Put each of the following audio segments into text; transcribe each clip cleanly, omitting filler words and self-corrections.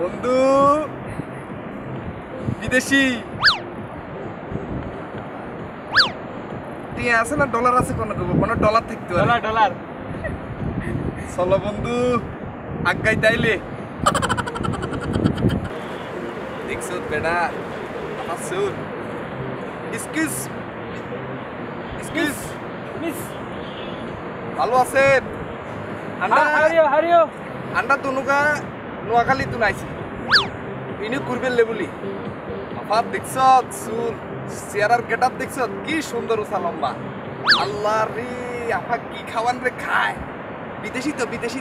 বন্ধু বিদেশি টিয়া আছে না ডলার আছে কোনো ডলার থাকতে পারে ডলার চলো বন্ধু আগাই তাইলে দেখছো বেটা আসুন এক্সকিউজ মিস ভালো আছেন হারিও আন্ডা তুনুকা নোয়াখালী তু নাইছি ইনি কুরবেল লেবুলি আপাত দেখছ চুল চেয়ারার গেটআপ দেখছ কি সুন্দর উসা লম্বা আল্লাহ রে আপা কি খাওয়ান রে খায় বিদেশি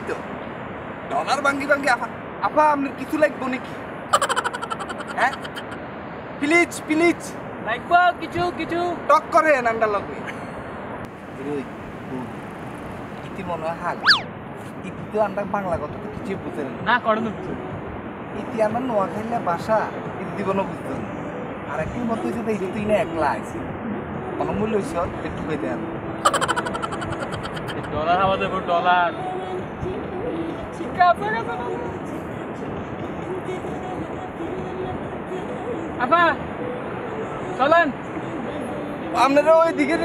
তো ডলার ভাঙ্গি আপা আপনার কিছু লাগবো নাকি হ্যাঁ প্লিজ লাগবো কিছু টক করে নান্ডা লাগবে ইতি মনে হয় হাল ইতি তো আন্ডা বাংলা কথা তো কিছু বুঝে না করুন ইতি আমার নোয়াখালী ভাষা ইতি দিব না বুঝতে আর একদিন মতো হয়েছে তো ইতি না একলা আছে কোনো মূল্য হয়েছে একটু পেতে আর ডলার হাওয়া দেবো ডলার আপা চলেন আপনারা ওই দিকে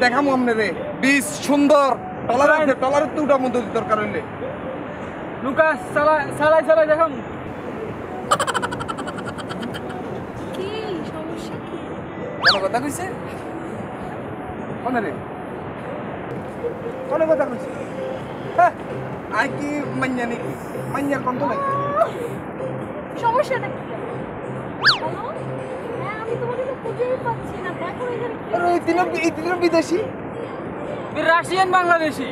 দেখামো আপনারে বিশ সুন্দর টলারের তো উঠার মধ্যে দরকার হইলে লুকাস চালাই দেখাম কোনো কথা কইছে কোনো কথা কইছে হ্যাঁ আই কি মাইয়া নাকি মাইয়ার কন্ত নাকি সমস্যাটা কি? হ্যালো? হ্যাঁ, আমি তোমাকে তো খুঁজেই পাচ্ছি না। দেখো এখানে কি আরে এই তিন বিদেশি রাশিয়ান বাংলাদেশি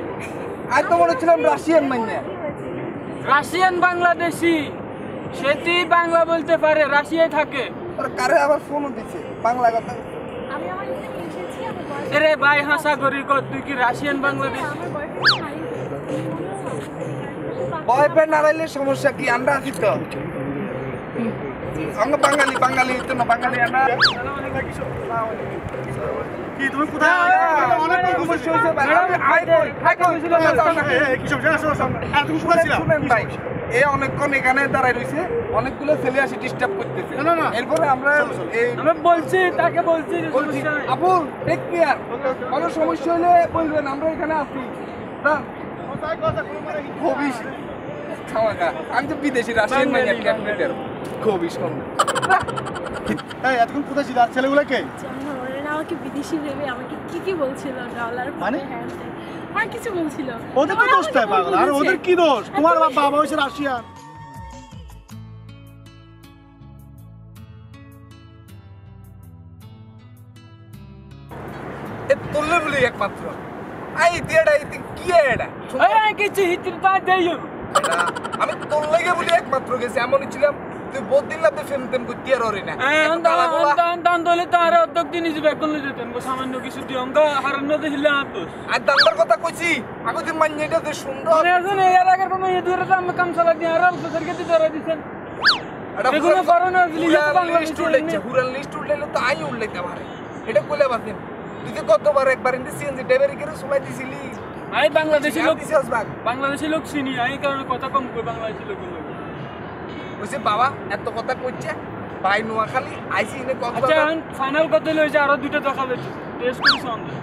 আজ তো মনে হচ্ছিলাম রাশিয়ান মাইয়া রাশিয়ান বাংলাদেশি সেটি বাংলা বলতে পারে রাশিয়ায় থাকে আর কারে আবার ফোনও দিছে বাংলা কথা আমি আমার এখানে এসেছি আমার বয়ফ্রেন্ড এরে ভাই হাসা করি কর তুই কি রাশিয়ান বাংলাদেশি আমার বয়ফ্রেন্ড হারিয়ে বয়ফ্রেন্ড হারাইলে সমস্যা কি আমরা আছি তো আমরা বাঙালি তো না বাঙালি আমরা কি তুমি কোথায় অনেক সমস্যা হয়েছে কি সমস্যা আর তুমি কোথায় ছিলা শুনেন ভাই এই অনেকক্ষণ এখানে দাঁড়ায় রয়েছে অনেকগুলো ছেলে আসি ডিস্টার্ব করতেছে না। এরপরে আমরা আমি বলছি তাকে বলছি যে বলছি সমস্যা নাই। আপু টেক কেয়ার কোনো সমস্যা হলে বলবেন আমরা এখানে আছি খুবই খাওয়া আমি তো বিদেশি রাশিয়ান মাইয়া ক্যাপিটাল খুবই সুন্দর এই এতক্ষণ কোথায় ছিল আর ছেলেগুলো কে ওরা আমাকে বিদেশি ভেবে আমাকে কি বলছিল ডলার মানে? আর কিছু বলছিল ওদের তো দোষ তাই পাগল আর ওদের কি দোষ তোমার বাবা হয়েছে রাশিয়ান এ তোলে বলি একমাত্র আই দিয়াটা কি এটা এই কিছু হিতির পা দেইও আমি তোর লাগে বলি একমাত্র গেছি এমনই ছিলাম তুই বহুত দিন লাগতে ফেম তেম করতে আর রে না দান দলে তো আর অর্ধেক দিন হিসেবে এখন যেতেন সামান্য কিছু দিয়ে অঙ্ক হারানো দিলে আতস আর দান্দার কথা কইছি আমি তুই মান্যটা তো সুন্দর মনে আছে না এর আগের কোনো ইদুরে তো আমি কাম চালা দিয়ে আর অল্প সরকে দিতে দিছেন এগুলো পারো না হুরাল লিস্ট উঠলে তো আই উঠলাইতে পারে এটা কইলে বাসেন তুই তো কতবার একবার ইন্দে সিএনজি ড্রাইভারি করে চলাই দিছিলি আই বাংলাদেশি লোক দিছিস বাগ বাংলাদেশি লোক চিনি এই কারণে কথা কম কই বাংলাদেশি লোক কইছে বাবা এত কথা কইছে ভাই নোয়াখালী আইছি এনে কথা আচ্ছা ফাইনাল কথা লইছে আরো দুটো দেখা যাচ্ছে টেস্ট করি সন্দেহ